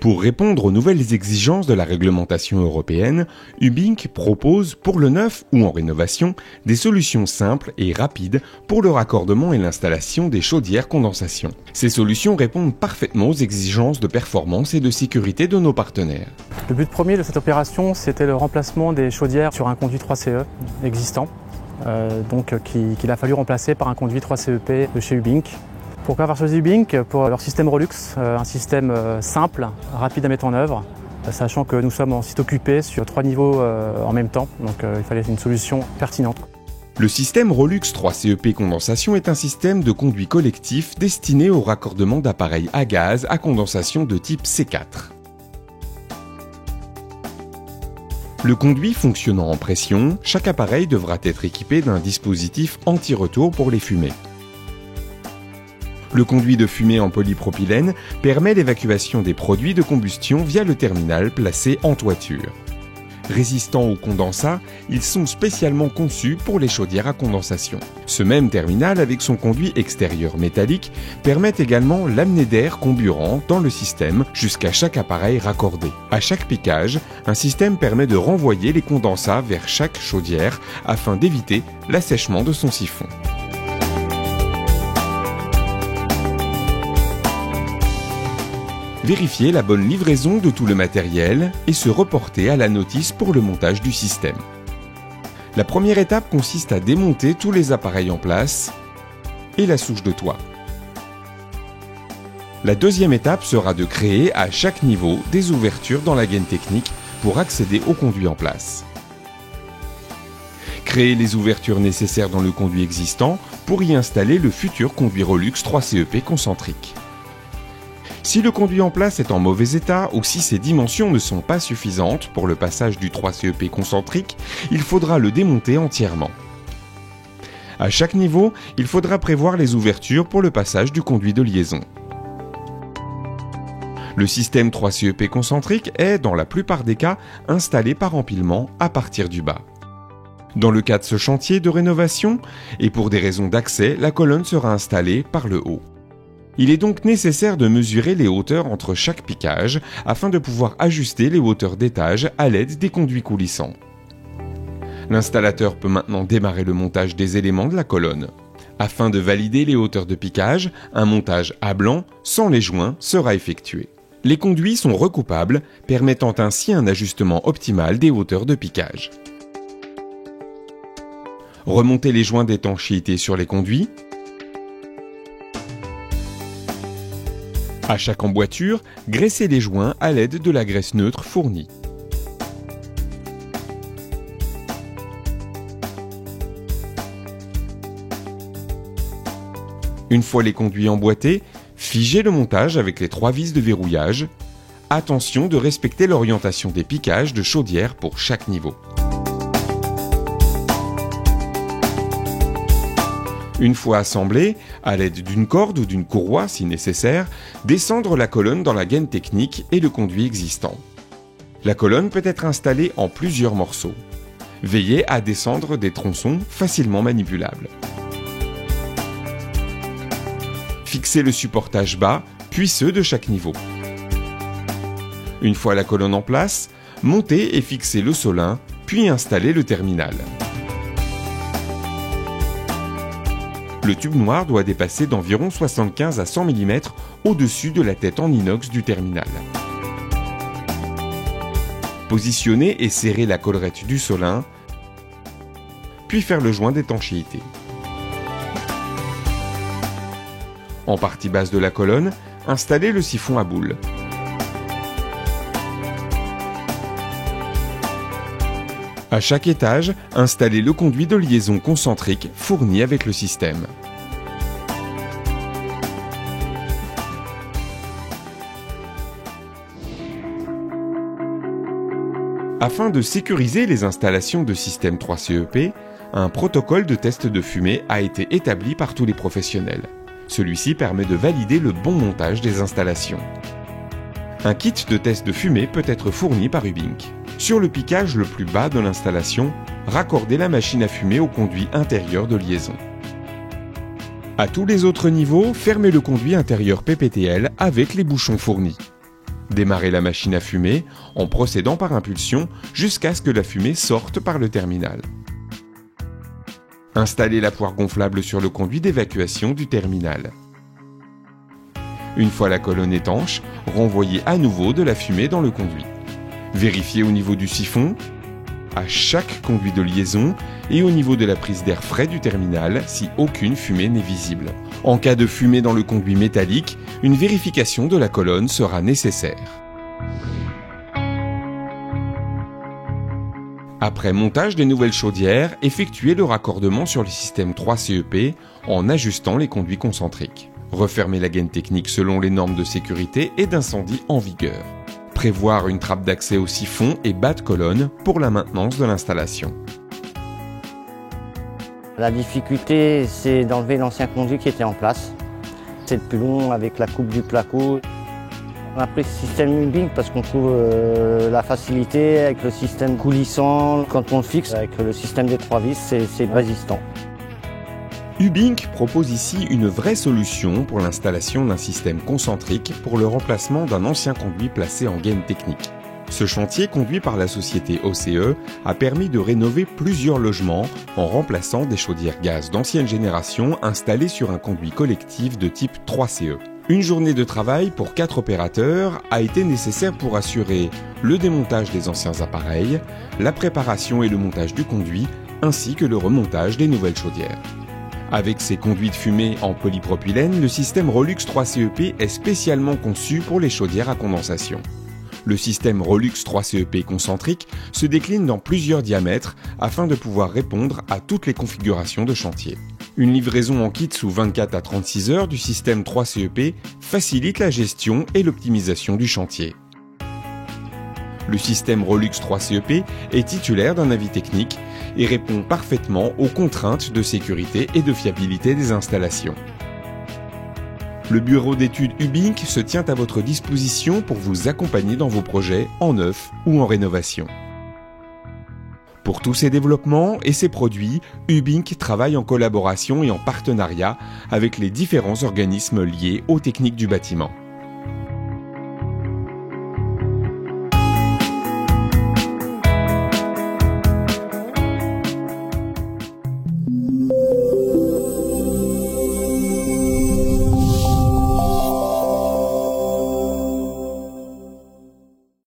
Pour répondre aux nouvelles exigences de la réglementation européenne, Ubink propose, pour le neuf ou en rénovation, des solutions simples et rapides pour le raccordement et l'installation des chaudières condensation. Ces solutions répondent parfaitement aux exigences de performance et de sécurité de nos partenaires. Le but premier de cette opération, c'était le remplacement des chaudières sur un conduit 3CE existant, qu'il a fallu remplacer par un conduit 3CEP de chez Ubink. Pourquoi avoir choisi Ubink? Pour leur système Rolux, un système simple, rapide à mettre en œuvre, sachant que nous sommes en site occupé sur 3 niveaux en même temps, donc il fallait une solution pertinente. Le système Rolux 3CEP condensation est un système de conduit collectif destiné au raccordement d'appareils à gaz à condensation de type C4. Le conduit fonctionnant en pression, chaque appareil devra être équipé d'un dispositif anti-retour pour les fumées. Le conduit de fumée en polypropylène permet l'évacuation des produits de combustion via le terminal placé en toiture. Résistants au condensat, ils sont spécialement conçus pour les chaudières à condensation. Ce même terminal, avec son conduit extérieur métallique, permet également l'amener d'air comburant dans le système jusqu'à chaque appareil raccordé. À chaque piquage, un système permet de renvoyer les condensats vers chaque chaudière afin d'éviter l'assèchement de son siphon. Vérifier la bonne livraison de tout le matériel et se reporter à la notice pour le montage du système. La première étape consiste à démonter tous les appareils en place et la souche de toit. La deuxième étape sera de créer à chaque niveau des ouvertures dans la gaine technique pour accéder au conduit en place. Créer les ouvertures nécessaires dans le conduit existant pour y installer le futur conduit Rolux 3CEP concentrique. Si le conduit en place est en mauvais état ou si ses dimensions ne sont pas suffisantes pour le passage du 3CEP concentrique, il faudra le démonter entièrement. À chaque niveau, il faudra prévoir les ouvertures pour le passage du conduit de liaison. Le système 3CEP concentrique est, dans la plupart des cas, installé par empilement à partir du bas. Dans le cas de ce chantier de rénovation, et pour des raisons d'accès, la colonne sera installée par le haut. Il est donc nécessaire de mesurer les hauteurs entre chaque piquage afin de pouvoir ajuster les hauteurs d'étage à l'aide des conduits coulissants. L'installateur peut maintenant démarrer le montage des éléments de la colonne. Afin de valider les hauteurs de piquage, un montage à blanc, sans les joints, sera effectué. Les conduits sont recoupables, permettant ainsi un ajustement optimal des hauteurs de piquage. Remonter les joints d'étanchéité sur les conduits. À chaque emboîture, graisser les joints à l'aide de la graisse neutre fournie. Une fois les conduits emboîtés, figez le montage avec les 3 vis de verrouillage. Attention de respecter l'orientation des piquages de chaudière pour chaque niveau. Une fois assemblé, à l'aide d'une corde ou d'une courroie si nécessaire, descendre la colonne dans la gaine technique et le conduit existant. La colonne peut être installée en plusieurs morceaux. Veillez à descendre des tronçons facilement manipulables. Fixez le supportage bas, puis ceux de chaque niveau. Une fois la colonne en place, montez et fixez le solin, puis installez le terminal. Le tube noir doit dépasser d'environ 75 à 100 mm au-dessus de la tête en inox du terminal. Positionnez et serrez la collerette du solin, puis faire le joint d'étanchéité. En partie basse de la colonne, installez le siphon à boule. À chaque étage, installez le conduit de liaison concentrique fourni avec le système. Afin de sécuriser les installations de système 3CEP, un protocole de test de fumée a été établi par tous les professionnels. Celui-ci permet de valider le bon montage des installations. Un kit de test de fumée peut être fourni par Ubink. Sur le piquage le plus bas de l'installation, raccordez la machine à fumer au conduit intérieur de liaison. À tous les autres niveaux, fermez le conduit intérieur PPTL avec les bouchons fournis. Démarrez la machine à fumer en procédant par impulsion jusqu'à ce que la fumée sorte par le terminal. Installez la poire gonflable sur le conduit d'évacuation du terminal. Une fois la colonne étanche, renvoyez à nouveau de la fumée dans le conduit. Vérifiez au niveau du siphon, à chaque conduit de liaison et au niveau de la prise d'air frais du terminal si aucune fumée n'est visible. En cas de fumée dans le conduit métallique, une vérification de la colonne sera nécessaire. Après montage des nouvelles chaudières, effectuez le raccordement sur le système 3CEP en ajustant les conduits concentriques. Refermez la gaine technique selon les normes de sécurité et d'incendie en vigueur. Prévoir une trappe d'accès au siphon et bas de colonne pour la maintenance de l'installation. La difficulté, c'est d'enlever l'ancien conduit qui était en place. C'est le plus long avec la coupe du placo. On a pris ce système U-Bink parce qu'on trouve la facilité avec le système coulissant. Quand on le fixe avec le système des 3 vis, c'est résistant. U-Bink propose ici une vraie solution pour l'installation d'un système concentrique pour le remplacement d'un ancien conduit placé en gaine technique. Ce chantier, conduit par la société OCE, a permis de rénover plusieurs logements en remplaçant des chaudières gaz d'ancienne génération installées sur un conduit collectif de type 3CE. Une journée de travail pour 4 opérateurs a été nécessaire pour assurer le démontage des anciens appareils, la préparation et le montage du conduit, ainsi que le remontage des nouvelles chaudières. Avec ses conduits de fumée en polypropylène, le système Rolux 3CEP est spécialement conçu pour les chaudières à condensation. Le système Rolux 3CEP concentrique se décline dans plusieurs diamètres afin de pouvoir répondre à toutes les configurations de chantier. Une livraison en kit sous 24 à 36 heures du système 3CEP facilite la gestion et l'optimisation du chantier. Le système Rolux 3CEP est titulaire d'un avis technique et répond parfaitement aux contraintes de sécurité et de fiabilité des installations. Le bureau d'études U-Bink se tient à votre disposition pour vous accompagner dans vos projets en neuf ou en rénovation. Pour tous ces développements et ces produits, U-Bink travaille en collaboration et en partenariat avec les différents organismes liés aux techniques du bâtiment.